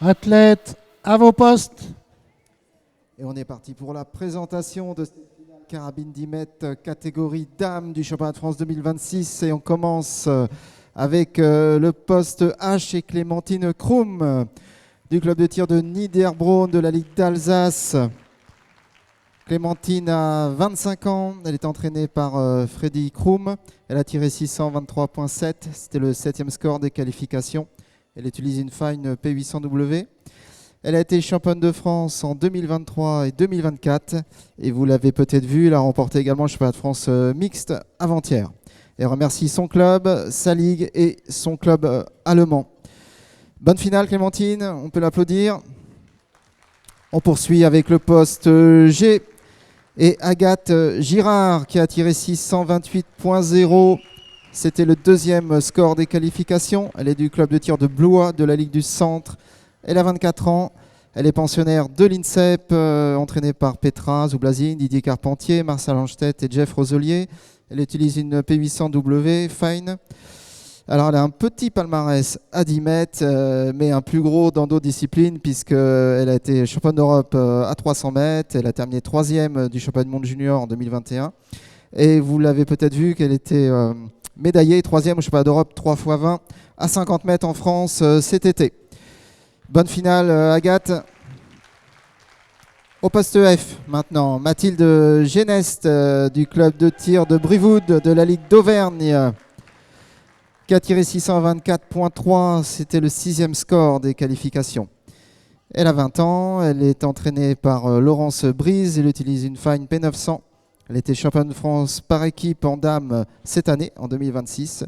Athlètes, à vos postes. Et on est parti pour la présentation de cette carabine 10 mètres catégorie dames du championnat de France 2026. Et on commence avec le poste H et Clémentine Krum du club de tir de Niederbronn de la Ligue d'Alsace. Clémentine a 25 ans, elle est entraînée par Freddy Krum. Elle a tiré 623.7, c'était le 7e score des qualifications. Elle utilise une Fine P800W. Elle a été championne de France en 2023 et 2024. Et vous l'avez peut-être vu, elle a remporté également le championnat de France mixte avant-hier. Elle remercie son club, sa ligue et son club allemand. Bonne finale Clémentine, on peut l'applaudir. On poursuit avec le poste G et Agathe Girard qui a tiré 628.0. C'était le 2e score des qualifications. Elle est du club de tir de Blois de la Ligue du Centre. Elle a 24 ans. Elle est pensionnaire de l'INSEP, entraînée par Petra Zoublazine, Didier Carpentier, Marcel Anstedt et Jeff Roselier. Elle utilise une P800W Fine. Alors elle a un petit palmarès à 10 mètres, mais un plus gros dans d'autres disciplines puisqu'elle a été championne d'Europe à 300 mètres. Elle a terminé 3e du championnat du monde junior en 2021. Et vous l'avez peut-être vu qu'elle était médaillée 3e au championnat d'Europe 3x20 à 50 mètres en France cet été. Bonne finale Agathe. Au poste F maintenant, Mathilde Genest du club de tir de Brivoud de la Ligue d'Auvergne qui a tiré 624.3, c'était le 6e score des qualifications. Elle a 20 ans, elle est entraînée par Laurence Brise, elle utilise une Fine P900. Elle était championne de France par équipe en dames cette année, en 2026.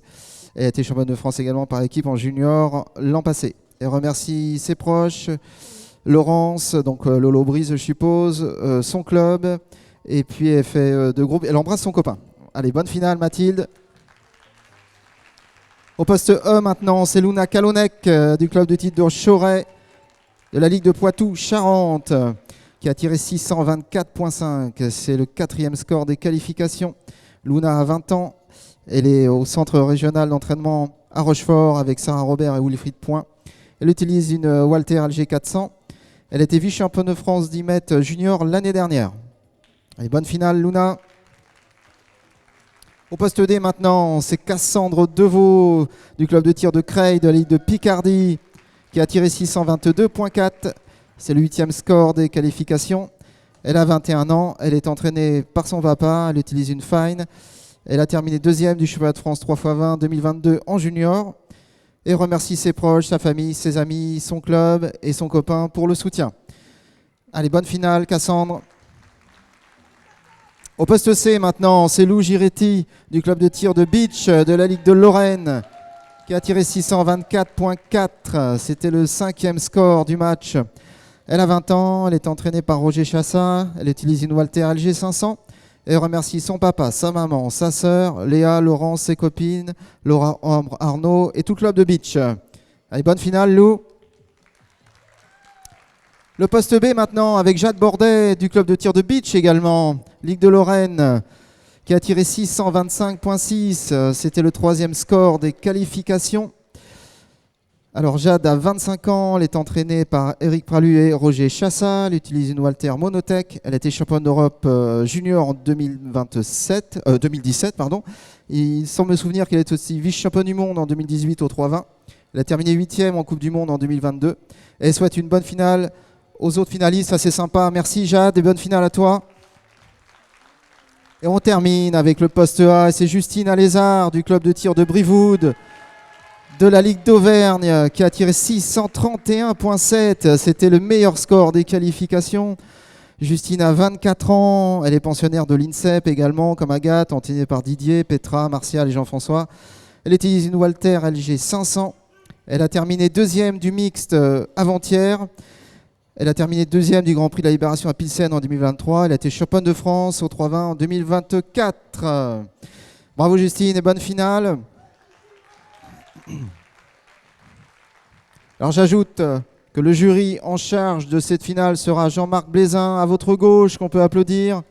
Elle a été championne de France également par équipe en junior l'an passé. Elle remercie ses proches, Laurence, donc Lolo Brise je suppose, son club, et puis elle fait de groupe. Elle embrasse son copain. Allez, bonne finale Mathilde. Au poste E maintenant, c'est Luna Kalonek du club de titre de Choret de la Ligue de Poitou-Charentes qui a tiré 624.5. C'est le 4e score des qualifications. Luna a 20 ans. Elle est au centre régional d'entraînement à Rochefort avec Sarah Robert et Wilfried Point. Elle utilise une Walter Alger 400. Elle était vice-championne de France 10 mètres junior l'année dernière. Allez, bonne finale Luna. Au poste D maintenant, c'est Cassandre Deveau du club de tir de Creil de la Ligue de Picardie qui a tiré 622.4. C'est le 8e score des qualifications. Elle a 21 ans, elle est entraînée par son papa, elle utilise une Fine. Elle a terminé 2e du championnat de France 3x20 2022 en junior et remercie ses proches, sa famille, ses amis, son club et son copain pour le soutien. Allez, bonne finale Cassandre. Au poste C maintenant, c'est Lou Giretti du club de tir de Beach de la Ligue de Lorraine qui a tiré 624.4. C'était le 5e score du match. Elle a 20 ans, elle est entraînée par Roger Chassa. Elle utilise une Walter Alger 500 et remercie son papa, sa maman, sa sœur, Léa, Laurence, ses copines, Laura, Ambre, Arnaud et tout le club de Beach. Allez, bonne finale Lou. Le poste B maintenant avec Jade Bordet du club de tir de Beach également, Ligue de Lorraine, qui a tiré 625.6. C'était le 3e score des qualifications. Alors Jade a 25 ans, elle est entraînée par Eric Pralu et Roger Chassa. Elle utilise une Walter Monotech. Elle a été championne d'Europe junior en 2017. Il semble me souvenir qu'elle est aussi vice-championne du monde en 2018 au 320. Elle a terminé 8e en Coupe du Monde en 2022. Et elle souhaite une bonne finale aux autres finalistes, ça c'est sympa. Merci Jade et bonne finale à toi. Et on termine avec le poste A, c'est Justine Alézard du club de tir de Brivoud de la Ligue d'Auvergne qui a tiré 631.7. C'était le meilleur score des qualifications. Justine a 24 ans, elle est pensionnaire de l'INSEP également comme Agathe, entraînée par Didier, Petra, Martial et Jean-François. Elle utilise une Walter LG 500. Elle a terminé 2e du mixte avant-hier. Elle a terminé 2e du Grand Prix de la Libération à Pilsen en 2023. Elle a été championne de France au 320 en 2024. Bravo Justine et bonne finale. Alors j'ajoute que le jury en charge de cette finale sera Jean-Marc Blaisin à votre gauche, qu'on peut applaudir.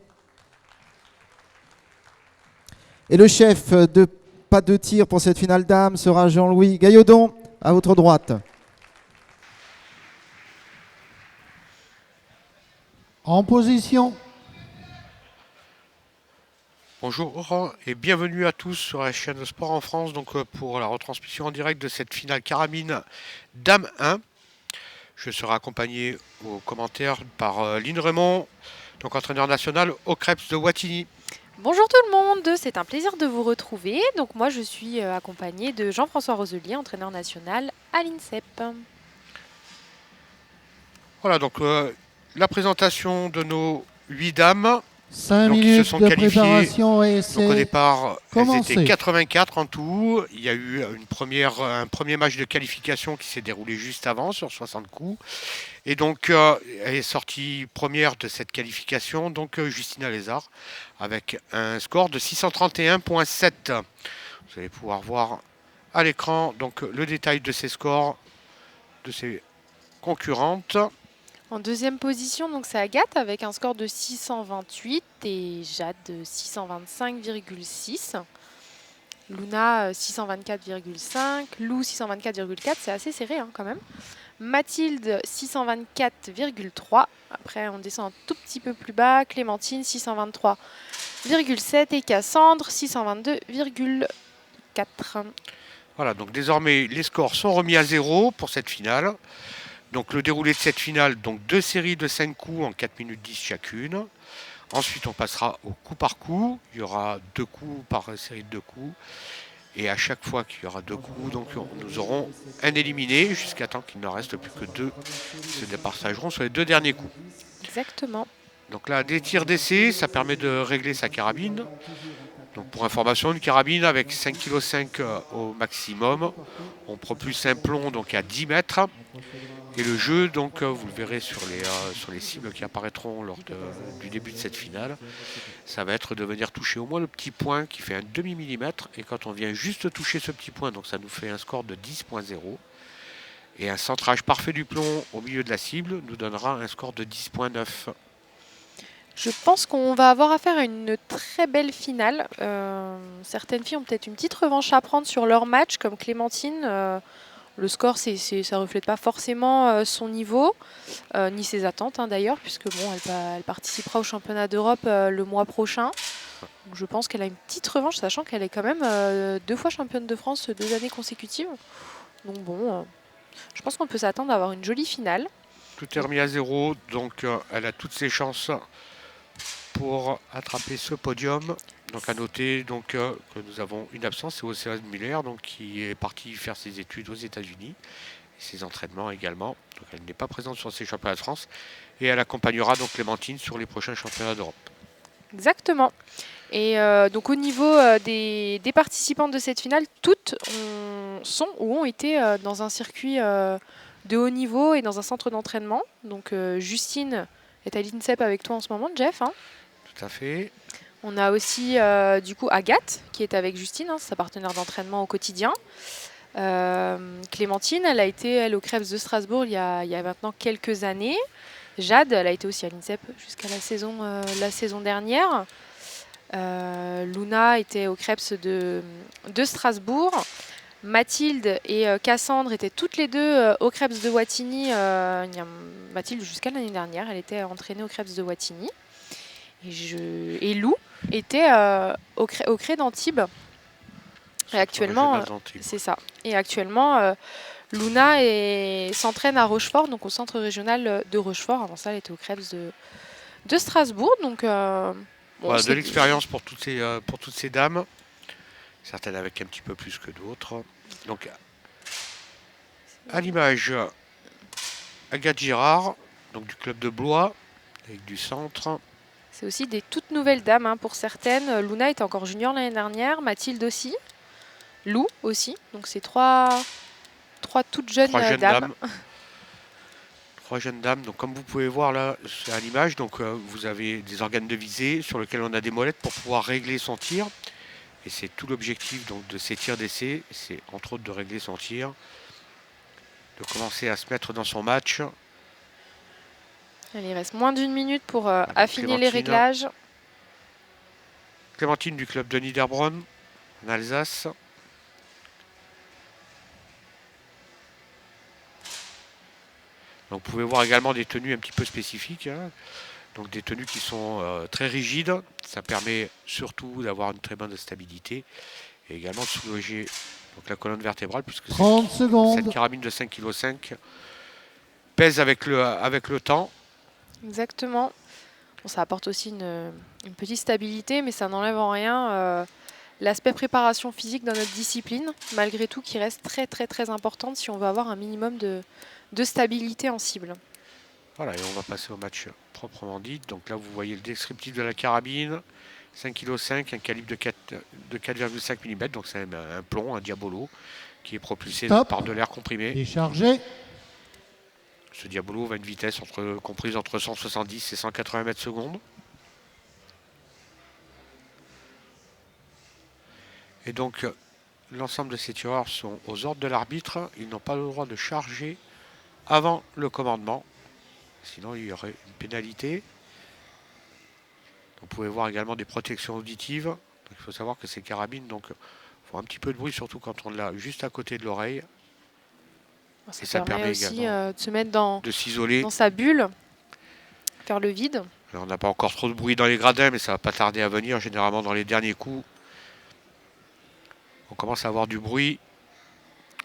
Et le chef de pas de tir pour cette finale dame sera Jean-Louis Gaillardon à votre droite. En position. Bonjour et bienvenue à tous sur la chaîne Sport en France pour la retransmission en direct de cette finale carabine Dame 1. Je serai accompagné aux commentaires par Lynn Raymond, donc entraîneur national au Krebs de Wattignies. Bonjour tout le monde, c'est un plaisir de vous retrouver. Donc moi je suis accompagnée de Jean-François Roselier, entraîneur national à l'INSEP. Voilà donc la présentation de nos 8 dames. 5 Donc, ils se minutes sont de qualifiés. préparation et Donc au c'est départ, commencé. elles étaient 84 en tout. Il y a eu un premier match de qualification qui s'est déroulé juste avant sur 60 coups. Et donc elle est sortie première de cette qualification, donc Justina Lézard, avec un score de 631,7. Vous allez pouvoir voir à l'écran donc le détail de ces scores de ses concurrentes. En deuxième position, donc c'est Agathe avec un score de 628 et Jade 625,6. Luna 624,5, Lou 624,4, c'est assez serré quand même. Mathilde 624,3. Après on descend un tout petit peu plus bas. Clémentine 623,7 et Cassandre 622,4. Voilà, donc désormais les scores sont remis à zéro pour cette finale. Donc le déroulé de cette finale, donc 2 séries de 5 coups en 4 minutes 10 chacune. Ensuite on passera au coup par coup. Il y aura 2 coups par série de 2 coups. Et à chaque fois qu'il y aura 2 coups, donc nous aurons un éliminé jusqu'à temps qu'il ne reste plus que 2 qui se départageront sur les 2 derniers coups. Exactement. Donc là, des tirs d'essai, ça permet de régler sa carabine. Donc pour information, une carabine avec 5,5 kg au maximum. On propulse un plomb donc à 10 mètres. Et le jeu, donc vous le verrez sur les cibles qui apparaîtront lors du début de cette finale, ça va être de venir toucher au moins le petit point qui fait un demi-millimètre. Et quand on vient juste toucher ce petit point, donc ça nous fait un score de 10,0. Et un centrage parfait du plomb au milieu de la cible nous donnera un score de 10,9. Je pense qu'on va avoir affaire à une très belle finale. Certaines filles ont peut-être une petite revanche à prendre sur leur match, comme Clémentine. Le score, ça ne reflète pas forcément son niveau, ni ses attentes d'ailleurs, puisque bon, elle participera au championnat d'Europe le mois prochain. Donc, je pense qu'elle a une petite revanche, sachant qu'elle est quand même 2 fois championne de France 2 années consécutives. Donc bon, je pense qu'on peut s'attendre à avoir une jolie finale. Tout est remis à zéro, donc elle a toutes ses chances pour attraper ce podium. Donc à noter donc, que nous avons une absence, c'est Océane Muller donc, qui est partie faire ses études aux États-Unis, et ses entraînements également. Donc elle n'est pas présente sur ces championnats de France et elle accompagnera donc Clémentine sur les prochains championnats d'Europe. Exactement. Et donc au niveau des participantes de cette finale, toutes sont ou ont été dans un circuit de haut niveau et dans un centre d'entraînement. Donc Justine est à l'INSEP avec toi en ce moment, Jeff. Tout à fait. On a aussi du coup Agathe qui est avec Justine, sa partenaire d'entraînement au quotidien. Clémentine, elle a été au Krebs de Strasbourg il y a maintenant quelques années. Jade, elle a été aussi à l'INSEP jusqu'à la saison dernière. Luna était au Krebs de Strasbourg. Mathilde et Cassandre étaient toutes les deux au Krebs de Wattignies. Mathilde jusqu'à l'année dernière, elle était entraînée au Krebs de Wattignies. Et Lou était au Cré d'Antibes. Et actuellement, c'est ça. Et actuellement, Luna s'entraîne à Rochefort, donc au centre régional de Rochefort. Avant ça, elle était au Krebs de Strasbourg. Donc, voilà, de l'expérience pour toutes ces dames. Certaines avec un petit peu plus que d'autres. Donc, à l'image, Agathe Girard, donc du club de Blois, avec du centre. C'est aussi des toutes nouvelles dames pour certaines. Luna était encore junior l'année dernière, Mathilde aussi, Lou aussi. Donc c'est trois toutes jeunes dames. 3 jeunes dames. Donc comme vous pouvez voir là, c'est à l'image. Donc vous avez des organes de visée sur lesquels on a des molettes pour pouvoir régler son tir. Et c'est tout l'objectif donc de ces tirs d'essai. C'est entre autres de régler son tir, de commencer à se mettre dans son match. Il reste moins d'1 minute pour affiner les réglages. Clémentine du club de Niederbronn, en Alsace. Donc vous pouvez voir également des tenues un petit peu spécifiques. Donc des tenues qui sont très rigides. Ça permet surtout d'avoir une très bonne stabilité et également de soulager donc, la colonne vertébrale puisque 30 cette secondes. carabine de 5,5 kg pèse avec le temps. Exactement. Bon, ça apporte aussi une petite stabilité, mais ça n'enlève en rien l'aspect préparation physique dans notre discipline, malgré tout, qui reste très très très importante si on veut avoir un minimum de stabilité en cible. Voilà, et on va passer au match proprement dit. Donc là, vous voyez le descriptif de la carabine. 5,5 kg, un calibre de 4,5 mm, donc c'est un plomb, un diabolo, qui est propulsé Stop. par de l'air comprimé. Déchargé. Ce diabolo va à une vitesse comprise entre 170 et 180 mètres secondes. Et donc, l'ensemble de ces tireurs sont aux ordres de l'arbitre. Ils n'ont pas le droit de charger avant le commandement. Sinon, il y aurait une pénalité. Vous pouvez voir également des protections auditives. Donc, il faut savoir que ces carabines font un petit peu de bruit, surtout quand on l'a juste à côté de l'oreille. Ça permet aussi de se mettre dans s'isoler, dans sa bulle, faire le vide. Alors, on n'a pas encore trop de bruit dans les gradins, mais ça va pas tarder à venir. Généralement, dans les derniers coups, on commence à avoir du bruit.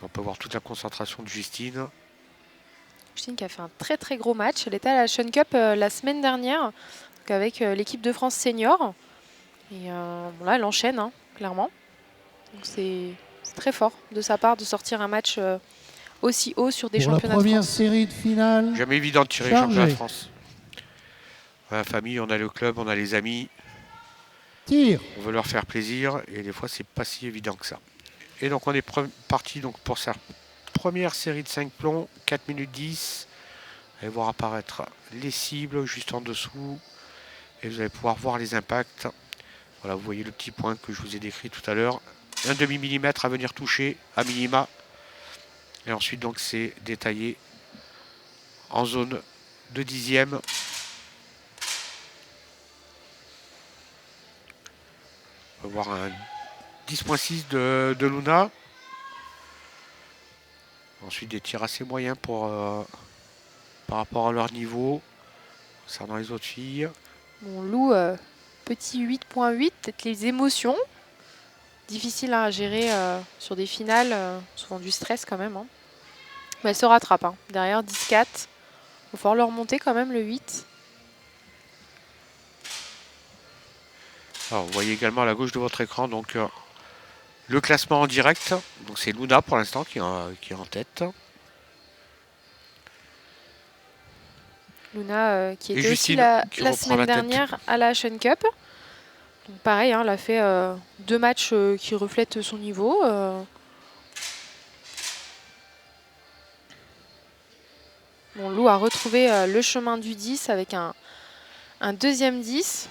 On peut voir toute la concentration de Justine. Justine qui a fait un très très gros match. Elle était à la Sean Cup la semaine dernière donc avec l'équipe de France senior. Et bon, là, elle enchaîne, hein, clairement. Donc c'est très fort de sa part de sortir un match aussi haut sur des championnats de France. Pour la première série de finale. Jamais évident de tirer championnat de France. On a la famille, on a le club, on a les amis. Tir. On veut leur faire plaisir et des fois c'est pas si évident que ça. Et donc on est parti donc pour sa première série de 5 plombs, 4 minutes 10. Vous allez voir apparaître les cibles juste en dessous et vous allez pouvoir voir les impacts. Voilà, vous voyez le petit point que je vous ai décrit tout à l'heure. Un demi-millimètre à venir toucher à minima. Et ensuite donc c'est détaillé en zone de dixième. On va voir un 10.6 de Luna. Ensuite des tirs assez moyens par rapport à leur niveau. Concernant les autres filles. Bon, Lou, petit 8.8, peut-être les émotions. Difficile à gérer sur des finales, souvent du stress quand même. Hein. Mais elle se rattrape. Hein. Derrière, 10-4. Il va falloir le remonter quand même, le 8. Alors, vous voyez également à la gauche de votre écran donc, le classement en direct. Donc c'est Luna pour l'instant qui est en tête. Luna qui était Justine, aussi la semaine dernière à la Sean Cup. Donc pareil, hein, elle a fait 2 matchs qui reflètent son niveau. Bon, Lou a retrouvé le chemin du 10 avec un deuxième 10.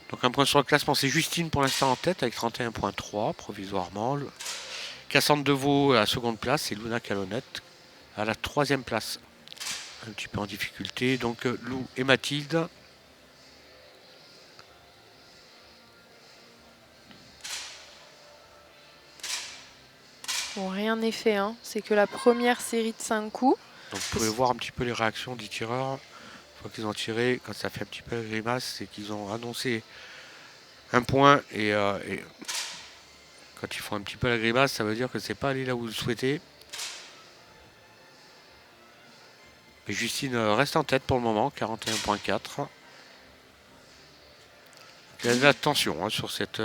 Donc un point sur le classement, c'est Justine pour l'instant en tête avec 31.3 provisoirement. Cassandre Deveau à la seconde place et Luna Calonnette à la troisième place. Un petit peu en difficulté. Donc Lou et Mathilde. Bon, rien n'est fait, hein. C'est que la première série de 5 coups. Donc vous pouvez voir un petit peu les réactions des tireurs. Une fois qu'ils ont tiré, quand ça fait un petit peu la grimace, c'est qu'ils ont annoncé un point et quand ils font un petit peu la grimace, ça veut dire que c'est pas allé là où vous le souhaitez. Mais Justine reste en tête pour le moment, 41.4. Il y a de la tension hein, sur cette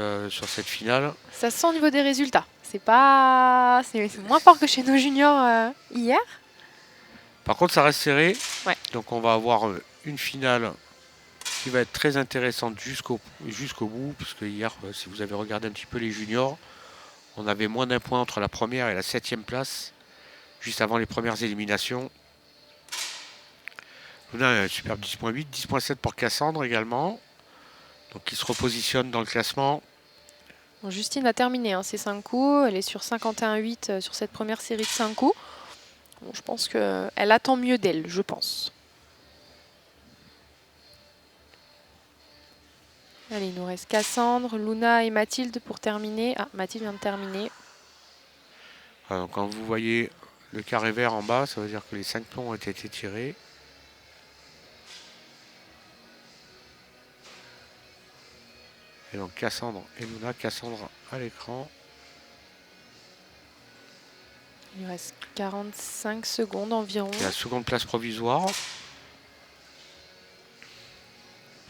finale. Ça se sent au niveau des résultats. C'est moins fort que chez nos juniors hier. Par contre, ça reste serré. Ouais. Donc on va avoir une finale qui va être très intéressante jusqu'au bout. Puisque hier, si vous avez regardé un petit peu les juniors, on avait moins d'un point entre la première et la 7e place, juste avant les premières éliminations. Luna a un superbe 10.8, 10.7 pour Cassandre également. Donc qui se repositionne dans le classement. Bon, Justine a terminé hein, ses 5 coups. Elle est sur 51,8 sur cette première série de 5 coups. Bon, je pense qu'elle attend mieux d'elle, je pense. Allez, il nous reste Cassandre, Luna et Mathilde pour terminer. Ah, Mathilde vient de terminer. Alors, quand vous voyez le carré vert en bas, ça veut dire que les 5 plombs ont été tirés. Et donc Cassandre et Luna, Cassandre à l'écran. Il reste 45 secondes environ. Et la seconde place provisoire.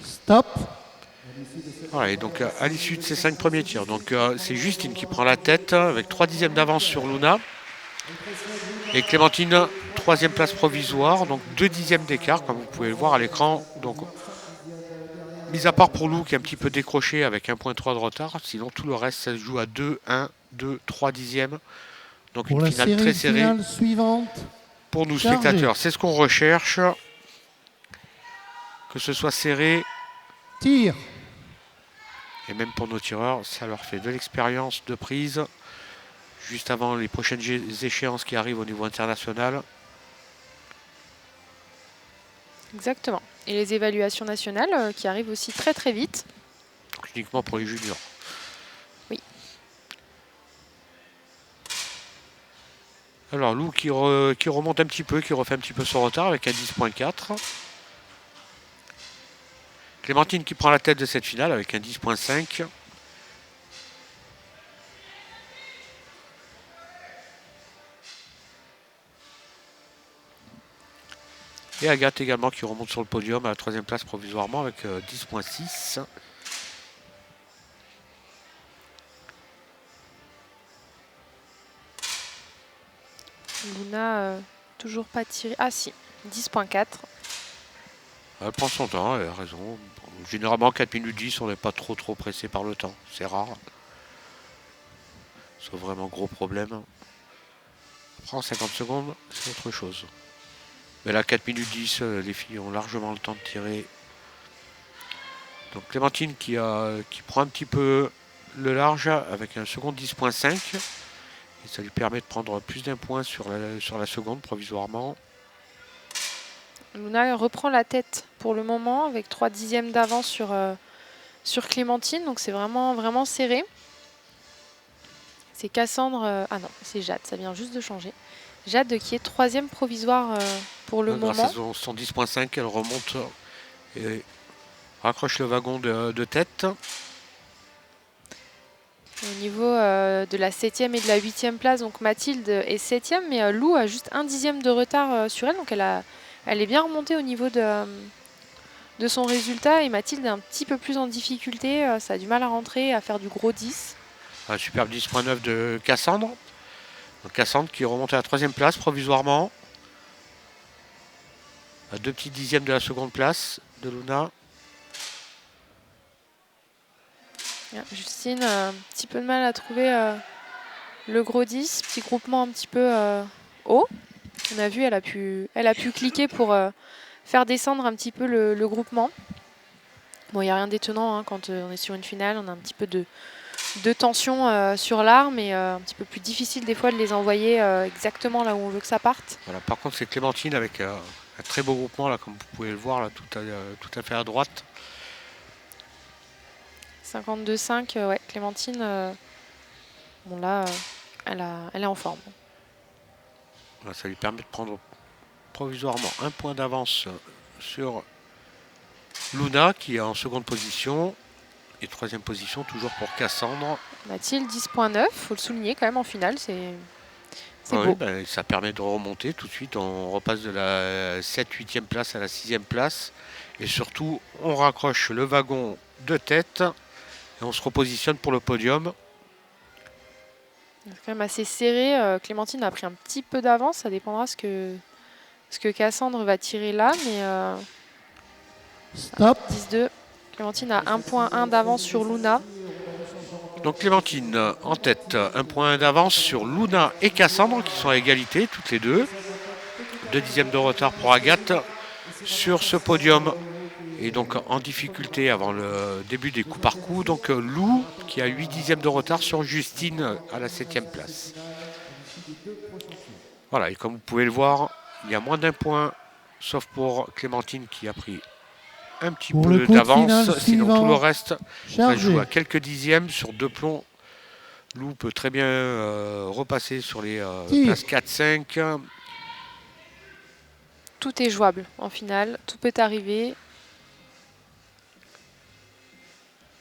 Stop. Voilà, et donc à l'issue de ces 5 premiers tirs, donc c'est Justine qui prend la tête avec 3 dixièmes d'avance sur Luna. Et Clémentine, 3e place provisoire, donc 2 dixièmes d'écart, comme vous pouvez le voir à l'écran. Donc, mis à part pour Lou qui est un petit peu décroché avec 1,3 de retard, sinon tout le reste ça se joue à 2, 1, 2, 3 dixièmes. Donc Pour une la finale série très serrée finale suivante, pour nous chargée. spectateurs. C'est ce qu'on recherche, que ce soit serré. Tir. Et même pour nos tireurs, ça leur fait de l'expérience de prise juste avant les prochaines échéances qui arrivent au niveau international. Exactement. Et les évaluations nationales qui arrivent aussi très très vite. Donc uniquement pour les juniors. Oui. Alors Lou qui remonte un petit peu, qui refait un petit peu son retard avec un 10.4. Clémentine qui prend la tête de cette finale avec un 10.5. Et Agathe également qui remonte sur le podium à la 3e place provisoirement avec 10.6. Luna, toujours pas tiré. Ah si, 10.4. Elle prend son temps, elle a raison. Généralement 4 minutes 10, on n'est pas trop pressé par le temps. C'est rare. Sauf vraiment gros problème. Après en 50 secondes, c'est autre chose. Mais là 4 minutes 10, les filles ont largement le temps de tirer. Donc Clémentine qui prend un petit peu le large avec un second 10.5. Et ça lui permet de prendre plus d'un point sur la seconde provisoirement. Luna reprend la tête pour le moment avec 3 dixièmes d'avance sur Clémentine. Donc c'est vraiment, vraiment serré. C'est Cassandre. Ah non, c'est Jade, ça vient juste de changer. Jade qui est 3e provisoire pour le moment. Grâce à son 10.5, elle remonte et raccroche le wagon de tête. Au niveau de la 7e et de la 8e place, donc Mathilde est 7e, mais Lou a juste 1 dixième de retard sur elle. Donc elle est bien remontée au niveau de son résultat. Et Mathilde est un petit peu plus en difficulté. Ça a du mal à rentrer, à faire du gros 10. Un superbe 10.9 de Cassandre. Donc Cassandre qui remonte à la 3e place provisoirement. À 2 petits dixièmes de la seconde place de Luna. Justine a un petit peu de mal à trouver le gros 10. Petit groupement un petit peu haut. On a vu, elle a pu cliquer pour faire descendre un petit peu le groupement. Bon, il n'y a rien d'étonnant hein, quand on est sur une finale. On a un petit peu de tension sur l'arme et un petit peu plus difficile des fois de les envoyer exactement là où on veut que ça parte. Voilà, par contre, c'est Clémentine avec un très beau groupement, là, comme vous pouvez le voir, là, tout à fait à droite. 52,5, ouais, Clémentine, bon là, elle est en forme. Voilà, ça lui permet de prendre provisoirement un point d'avance sur Luna qui est en seconde position. Et 3e position toujours pour Cassandre. Mathilde 10.9, faut le souligner quand même en finale, c'est beau. Oui, ben, ça permet de remonter tout de suite. On repasse de la 7-8e place à la 6e place. Et surtout, on raccroche le wagon de tête et on se repositionne pour le podium. C'est quand même assez serré. Clémentine a pris un petit peu d'avance, ça dépendra ce que Cassandre va tirer là, mais Stop. 10-2. Clémentine a 1.1 d'avance sur Luna. Donc Clémentine en tête, un point d'avance sur Luna et Cassandre qui sont à égalité toutes les deux. 2 dixièmes de retard pour Agathe sur ce podium. Et donc en difficulté avant le début des coups par coups. Donc Lou qui a 8 dixièmes de retard sur Justine à la 7e place. Voilà, et comme vous pouvez le voir, il y a moins d'un point, sauf pour Clémentine qui a pris un petit Pour le peu coup de d'avance. finale Sinon tout le suivant, reste, ça chargé. joue à quelques dixièmes sur 2 plombs Lou peut très bien repasser sur les Tir. places 4-5. Tout est jouable en finale, tout peut arriver.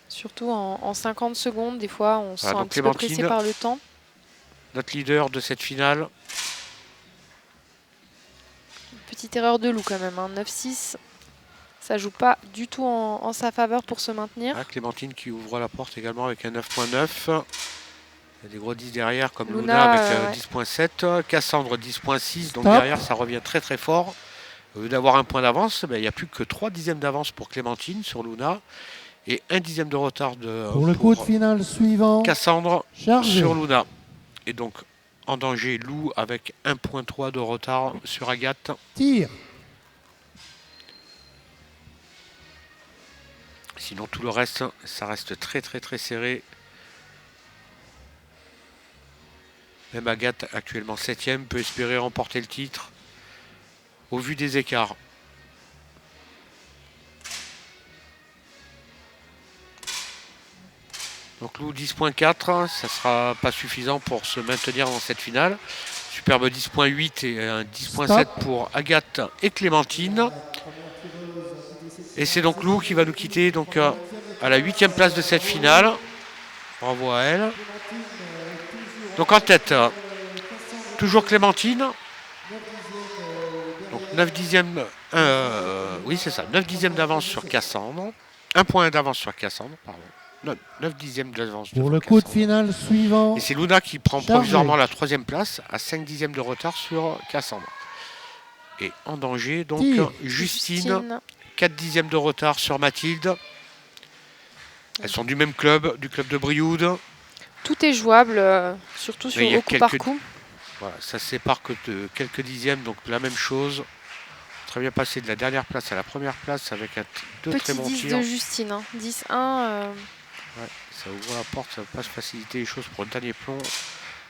Surtout en 50 secondes, des fois on se sent donc un petit peu pressé Clémentine. par le temps. Notre leader de cette finale. Petite erreur de Lou quand même, hein. 9-6. Ça joue pas du tout en sa faveur pour se maintenir. Ah, Clémentine qui ouvre la porte également avec un 9.9. Il y a des gros 10 derrière comme Luna, Luna, avec ouais. 10.7. Cassandre 10.6. Donc Stop. derrière ça revient très très fort. Au lieu d'avoir un point d'avance, ben, il n'y a plus que 3 dixièmes d'avance pour Clémentine sur Luna. Et 1 dixième de retard Pour le coup de finale suivant, Cassandre chargé. sur Luna. Et donc en danger Lou avec 1.3 de retard sur Agathe. Tir. Sinon tout le reste, ça reste très très très serré. Même Agathe, actuellement 7ème, peut espérer remporter le titre au vu des écarts. Donc Lou 10.4, ça sera pas suffisant pour se maintenir dans cette finale. Superbe 10.8 et un 10.7 pour Agathe et Clémentine. Et c'est donc Lou qui va nous quitter donc, à la 8e place de cette finale. Bravo à elle. Donc en tête, toujours Clémentine. Donc 9 dixièmes, oui c'est ça, 9 dixièmes d'avance sur Cassandre. 1 point d'avance sur Cassandre, pardon. 9 dixièmes d'avance. Pour le coup de finale suivant, Et c'est Luna qui prend chargé. provisoirement la 3e place à 5 dixièmes de retard sur Cassandre. Et en danger, donc Tir. Justine, 4 dixièmes de retard sur Mathilde. Elles sont du même club, du club de Brioude. Tout est jouable, surtout Mais il y a au coup par coup. Voilà, ça se sépare que de quelques dixièmes, donc la même chose. Très bien passé de la dernière place à la première place avec deux très Petit bons 10 tirs. de Justine, hein. 10-1. Ouais, ça ouvre la porte, ça va pas se faciliter les choses pour le dernier plomb.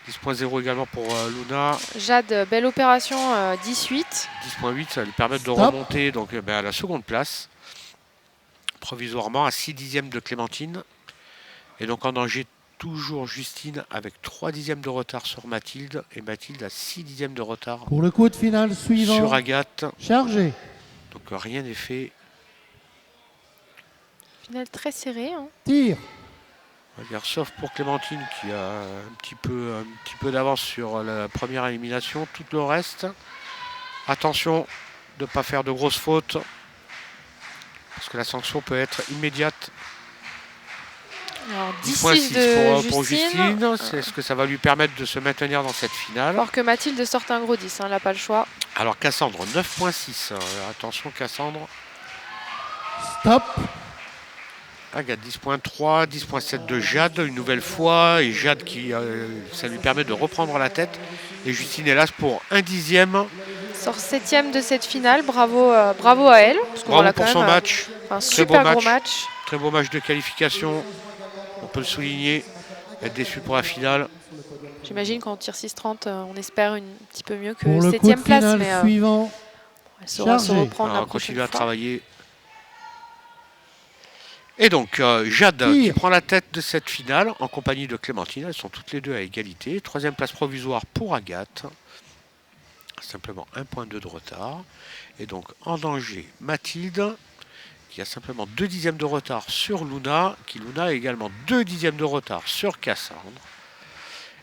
10.0 également pour Luna. Jade, belle opération, 18. 10.8, ça va lui permettre de Stop. remonter donc, à la seconde place. Provisoirement à 6 dixièmes de Clémentine. Et donc en danger toujours Justine avec 3 dixièmes de retard sur Mathilde. Et Mathilde a 6 dixièmes de retard pour le coup de finale suivant, sur Agathe. chargé. Donc rien n'est fait. Finale très serrée, hein. Tir. On va dire sauf pour Clémentine qui a un petit peu d'avance sur la première élimination. Tout le reste, attention de ne pas faire de grosses fautes. Parce que la sanction peut être immédiate. Alors 10.6 10-6 de pour Justine. Justine. C'est ce que ça va lui permettre de se maintenir dans cette finale. Alors que Mathilde sorte un gros 10, hein, elle n'a pas le choix. Alors Cassandre, 9.6. Attention Cassandre. Stop. Agathe 10.3, 10.7 de Jade une nouvelle fois. Et Jade qui ça lui permet de reprendre la tête. Et Justine hélas pour 1 dixième. Sort 7ème de cette finale, bravo, bravo à elle. Parce qu'on Bravo l'a quand pour son même, match. un Très super beau gros match. match. Très beau match de qualification. On peut le souligner. Être déçu pour la finale. J'imagine qu'en tir 6-30, on espère un petit peu mieux que Pour le coup 7ème de place. finale Mais suivant, elle saura se chargé. reprendre Alors, la on continue prochaine à fois. travailler. Et donc Jade qui prend la tête de cette finale en compagnie de Clémentine. Elles sont toutes les deux à égalité. 3e place provisoire pour Agathe. Simplement 1.2 de retard. Et donc en danger Mathilde qui a simplement 2 dixièmes de retard sur Luna. Luna a également 2 dixièmes de retard sur Cassandre.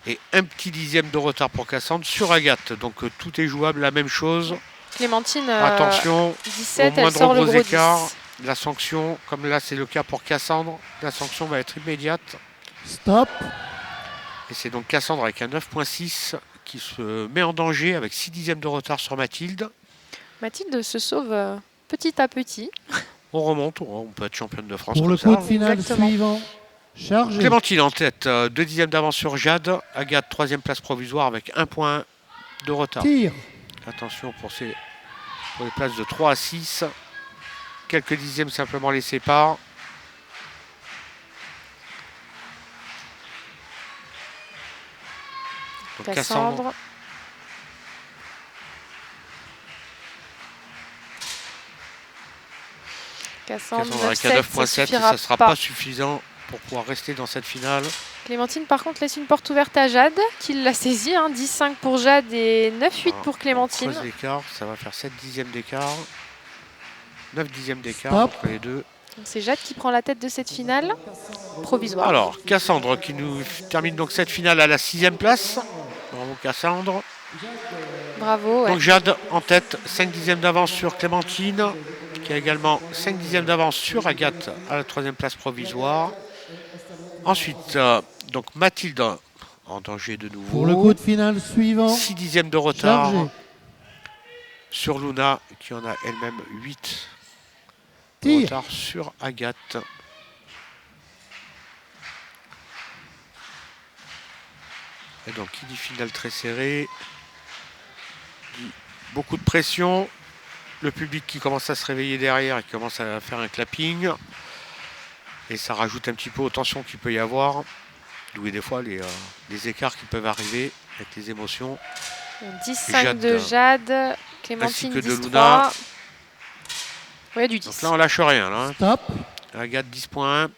Et un petit dixième de retard pour Cassandre sur Agathe. Donc tout est jouable, la même chose. Clémentine, Attention, 17, au elle moindre sort le gros gros écart. 10. La sanction, comme là c'est le cas pour Cassandre, la sanction va être immédiate. stop. Et c'est donc Cassandre avec un 9.6 qui se met en danger avec 6 dixièmes de retard sur Mathilde. Mathilde se sauve petit à petit. On remonte, on peut être championne de France Pour comme le ça. coup de finale Exactement. suivant, chargé. Clémentine en tête, 2 dixièmes d'avance sur Jade. Agathe, 3e place provisoire avec 1 point de retard. Tir. Attention pour les places de 3 à 6. Quelques dixièmes simplement les séparent. Donc Cassandre. Cassandre avec 9,7, un ça 9.7 et suffira ça ne sera pas suffisant pour pouvoir rester dans cette finale. Clémentine, par contre, laisse une porte ouverte à Jade, qui l'a saisie. 10-5 pour Jade et 9-8 pour Clémentine. Creuse l'écart, ça va faire 7 dixièmes d'écart. 9 dixièmes d'écart Stop. entre les deux. Donc, c'est Jade qui prend la tête de cette finale provisoire. Alors, Cassandre qui nous termine donc cette finale à la 6e place. Bravo Cassandre. Bravo. Ouais. Donc Jade en tête, 5 dixièmes d'avance sur Clémentine, qui a également 5 dixièmes d'avance sur Agathe à la 3e place provisoire. Ensuite, donc Mathilde en danger de nouveau. Pour le coup de finale suivant, 6 dixièmes de retard chargé. sur Luna, qui en a elle-même 8 de Tir. retard sur Agathe. Et donc, qui dit finale très serrée, dit beaucoup de pression. Le public qui commence à se réveiller derrière et qui commence à faire un clapping. Et ça rajoute un petit peu aux tensions qu'il peut y avoir. D'où des fois les écarts qui peuvent arriver avec les émotions. 10-5 Jade, de Jade. Clémentine, ainsi que de 10-3. Luna. Ouais, du Donc 10. là, on lâche rien. Là, hein. Stop. Agathe 10 points,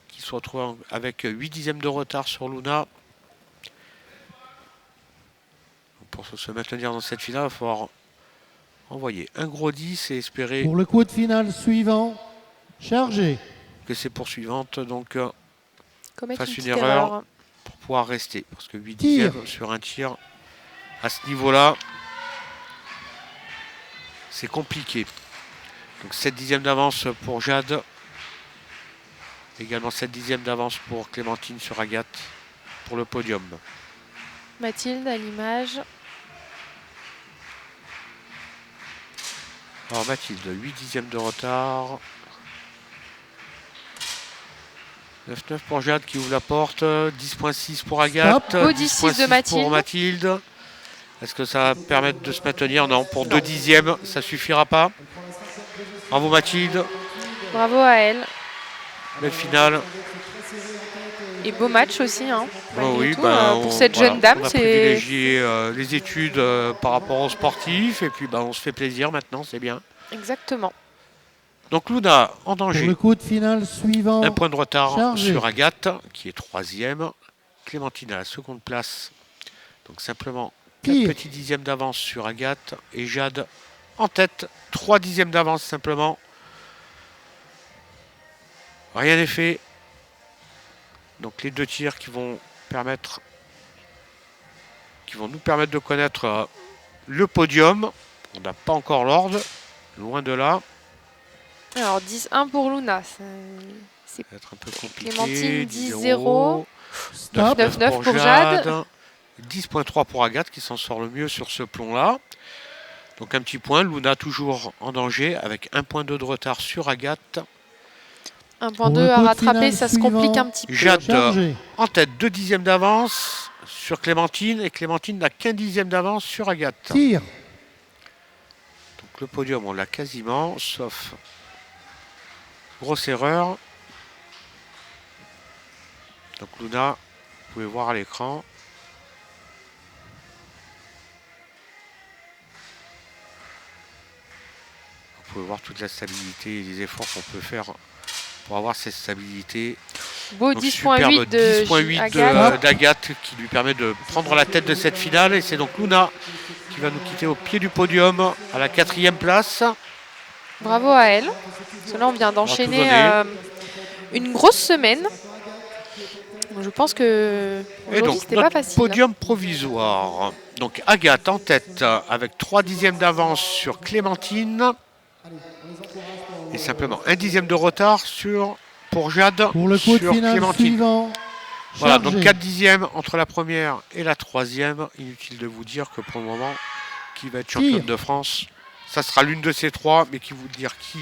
qui se retrouve avec 8 dixièmes de retard sur Luna. Pour se maintenir dans cette finale, il va falloir envoyer un gros 10 et espérer Pour le coup de finale suivant, chargé. que ces poursuivantes donc, Commettre fasse une une petite erreur. erreur. pour pouvoir rester. Parce que 8 Tir. dixièmes sur un tir à ce niveau-là, c'est compliqué. Donc 7 dixièmes d'avance pour Jade. Également 7 dixièmes d'avance pour Clémentine sur Agathe pour le podium. Mathilde à l'image. Alors Mathilde, 8 dixièmes de retard. 9-9 pour Jade qui ouvre la porte. 10.6 pour Agathe. Stop. Beau 10-6 de 10.6 pour Mathilde. Est-ce que ça va permettre de se maintenir? Non, pour 2 dixièmes, ça suffira pas. Bravo Mathilde. Bravo à elle. Belle finale. Et beau match aussi. Malgré tout, ben, pour cette jeune dame, on a c'est privilégié les études par rapport aux sportifs. Et puis on se fait plaisir maintenant, c'est bien. exactement. Donc Luna en Pour danger. le coup de finale suivant, Un point de retard chargé. sur Agathe, qui est 3e. Clémentine à la seconde place. Donc simplement 4 Tir. petits dixièmes d'avance sur Agathe. Et Jade en tête, 3 dixièmes d'avance simplement. Rien n'est fait. Donc les deux tirs qui vont nous permettre de connaître le podium. On n'a pas encore l'ordre, loin de là. Alors 10-1 pour Luna. C'est Ça va être un peu compliqué. Clémentine, 10-0. 10-0. stop. 9-9 pour Jade. 10.3 pour Agathe qui s'en sort le mieux sur ce plomb-là. Donc un petit point. Luna toujours en danger avec un point de retard sur Agathe. 1.2 Pour le à coup de rattraper, finale ça se complique suivant. un petit peu. Jade Chargé. en tête, 2 dixièmes d'avance sur Clémentine. Et Clémentine n'a qu'un dixième d'avance sur Agathe. Tir. Donc le podium, on l'a quasiment, sauf grosse erreur. Donc Luna, vous pouvez voir à l'écran. Vous pouvez voir toute la stabilité et les efforts qu'on peut faire pour avoir cette stabilité. Beau Donc, 10.8 de 10.8 Agathe. d'Agathe qui lui permet de prendre la tête de cette finale. Et c'est donc Luna qui va nous quitter au pied du podium à la 4e place. Bravo à elle. Parce que là, on vient d'enchaîner une grosse semaine. Je pense que Et aujourd'hui, donc c'était pas notre facile. podium provisoire. Donc Agathe en tête avec 3 dixièmes d'avance sur Clémentine. Et simplement 1 dixième de retard pour Jade Pour le coup de sur finale Clémentine. suivant, Voilà, chargé. donc 4 dixièmes entre la première et la 3e. Inutile de vous dire que pour le moment, qui va être championne de France, ça sera l'une de ces 3, mais qui vous dire qui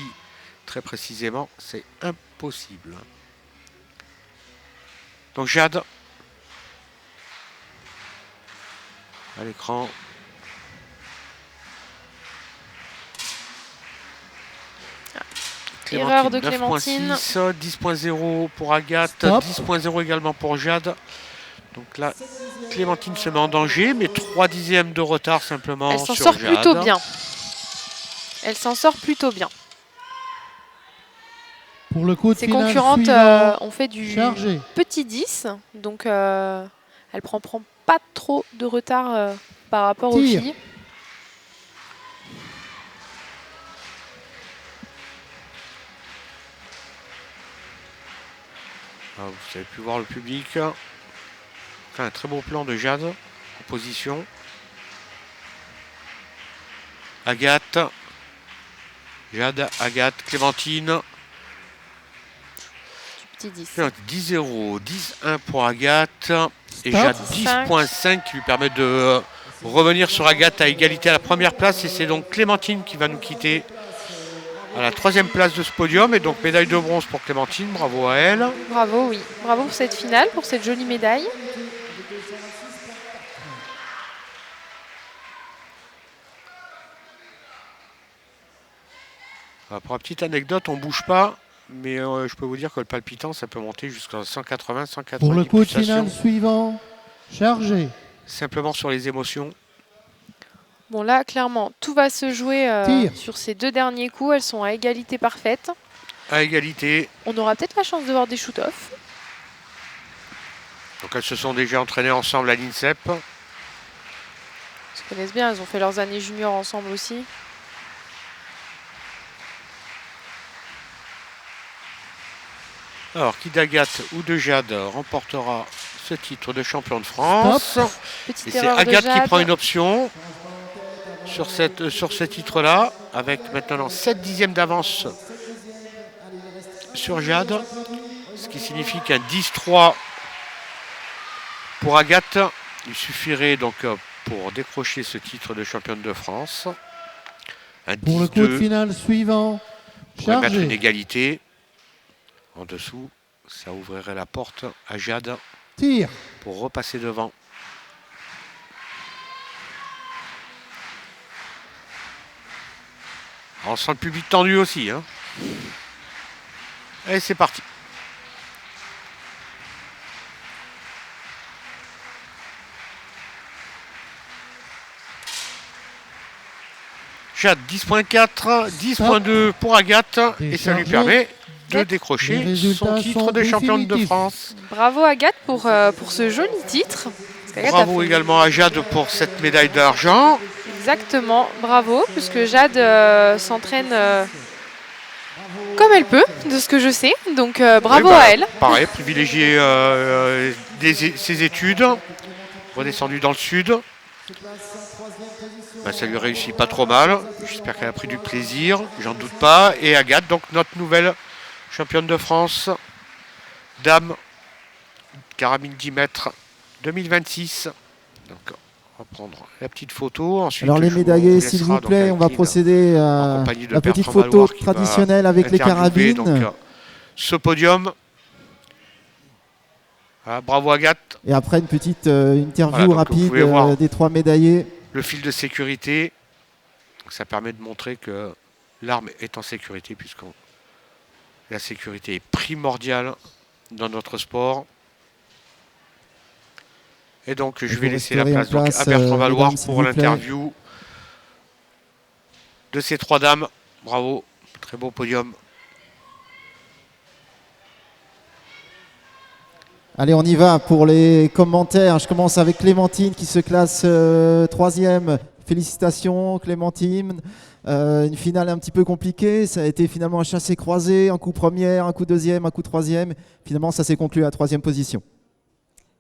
très précisément, c'est impossible. Donc Jade, à l'écran. Erreur de 9.6, 10.0 pour Agathe, Stop. 10.0 également pour Jade. Donc là, Clémentine se met en danger, mais 3 dixièmes de retard simplement Elle s'en sur sort Jade. plutôt bien. Elle s'en sort plutôt bien. Pour le coup de Ses finale concurrentes suivant, ont fait du chargé. petit 10, donc elle prend pas trop de retard par rapport aux Tir. filles. Ah, vous avez pu voir le public. Un très beau plan de Jade en position. Agathe. Jade, Agathe, Clémentine. Petit 10. 10-0, 10-1 pour Agathe. Et Stop. Jade 10.5 qui lui permet de revenir sur Agathe à égalité à la première place. Et c'est donc Clémentine qui va nous quitter à la 3e place de ce podium. Et donc médaille de bronze pour Clémentine. Bravo à elle. Bravo, oui. Bravo pour cette finale, pour cette jolie médaille. Pour la petite anecdote, on ne bouge pas. Mais je peux vous dire que le palpitant, ça peut monter jusqu'à 180, 190 Pour le coup de pulsations. finale suivant, chargé. Simplement sur les émotions. Bon là, clairement, tout va se jouer Tir. sur ces 2 derniers coups. Elles sont à égalité parfaite. À égalité. On aura peut-être la chance de voir des shoot-off. Donc elles se sont déjà entraînées ensemble à l'INSEP. Elles se connaissent bien, elles ont fait leurs années juniors ensemble aussi. Alors, qui d'Agathe ou de Jade remportera ce titre de champion de France? Petite Et c'est erreur de Agathe qui Jade. prend une option sur ce titre-là, avec maintenant 7 dixièmes d'avance sur Jade, ce qui signifie qu'un 10-3 pour Agathe, il suffirait donc pour décrocher ce titre de championne de France. Un Pour le coup de 10-2 finale suivant, pourrait mettre une chargé. égalité. En dessous, ça ouvrirait la porte à Jade Tir. pour repasser devant. On sent le public tendu aussi. Hein. Et c'est parti. Jade 10.4, 10.2 pour Agathe. Et ça lui Déchargé. permet de Les décrocher résultats son titre sont de championne de définitifs. France. Bravo Agathe pour ce joli titre. Parce qu'Agathe a Bravo fait- également à Jade pour cette médaille d'argent. Exactement, bravo, puisque Jade s'entraîne comme elle peut, de ce que je sais. Donc bravo Oui, bah, à elle. Pareil, privilégier ses études, redescendu dans le sud. Ça lui réussit pas trop mal. J'espère qu'elle a pris du plaisir, j'en doute pas. Et Agathe, donc notre nouvelle championne de France, dame, carabine 10 mètres 2026. Donc on va prendre la petite photo. Ensuite, Alors les je vous médaillés, laissera s'il vous donc plaît, avec on va Lynn procéder en à compagnie de la petite Bertrand photo Valoir qui va traditionnelle avec les interviewer, carabines. donc, ce podium. Voilà, bravo Agathe. Et après une petite interview Voilà, donc vous rapide pouvez voir. des 3 médaillés. Le fil de sécurité, donc ça permet de montrer que l'arme est en sécurité, puisque la sécurité est primordiale dans notre sport. Et donc je vais vous laisser la resterez en place, donc, à place, Bertrand Valoir mesdames, s'il pour vous plaît. l'interview de ces 3 dames. Bravo, très beau podium. Allez, on y va pour les commentaires. Je commence avec Clémentine qui se classe 3e. Félicitations Clémentine. Une finale un petit peu compliquée. Ça a été finalement un chassé-croisé. Un coup première, un coup deuxième, un coup troisième. Finalement, ça s'est conclu à 3e position.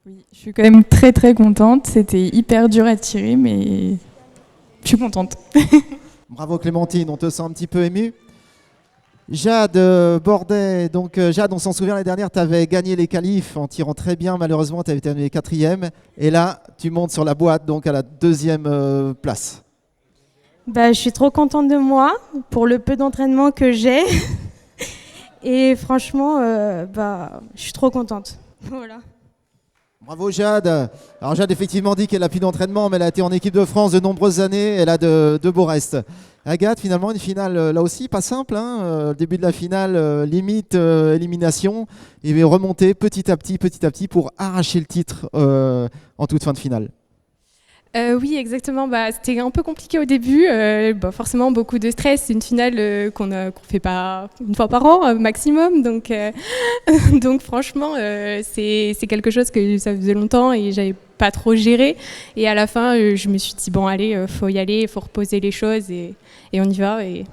Oui, je suis quand même très très contente. C'était hyper dur à tirer, mais je suis contente. Bravo Clémentine, on te sent un petit peu ému. Jade Bordet, donc Jade, on s'en souvient l'année dernière, tu avais gagné les qualifs en tirant très bien, malheureusement tu avais terminé 4e. Et là, tu montes sur la boîte, donc à la 2e place. Bah, je suis trop contente de moi pour le peu d'entraînement que j'ai. Et franchement, je suis trop contente. Voilà. Bravo Jade. Alors Jade effectivement dit qu'elle a plus d'entraînement, mais elle a été en équipe de France de nombreuses années, elle a de beaux restes. Agathe, finalement une finale là aussi pas simple, hein. Début de la finale, limite élimination, et remonter petit à petit pour arracher le titre en toute fin de finale. Oui, exactement. Bah, c'était un peu compliqué au début. Forcément, beaucoup de stress. C'est une finale qu'on fait pas une fois par an maximum. Donc, donc franchement, c'est quelque chose que ça faisait longtemps et j'avais pas trop géré. Et à la fin, je me suis dit, bon, allez, faut y aller, faut reposer les choses et on y va. Et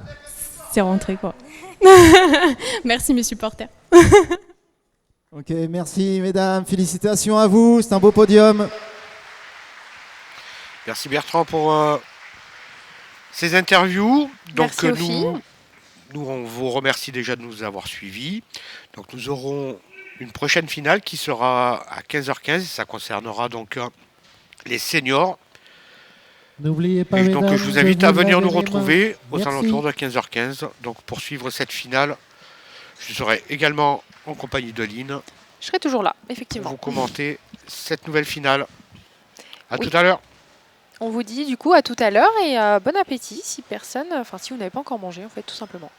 c'est rentré, quoi. Merci, mes supporters. Ok, merci mesdames, félicitations à vous, c'est un beau podium. Merci Bertrand pour ces interviews. Donc Merci aux filles. nous, on vous remercie déjà de nous avoir suivis. Donc nous aurons une prochaine finale qui sera à 15h15. Ça concernera donc les seniors. N'oubliez pas, Et donc mesdames, je vous invite de à vous venir nous laver les retrouver mains. aux Merci. alentours de 15h15. Donc pour suivre cette finale, je serai également en compagnie de Lynn Je serai toujours là, pour effectivement. vous commenter cette nouvelle finale. À Oui. tout à l'heure. On vous dit du coup à tout à l'heure et bon appétit si vous n'avez pas encore mangé en fait tout simplement.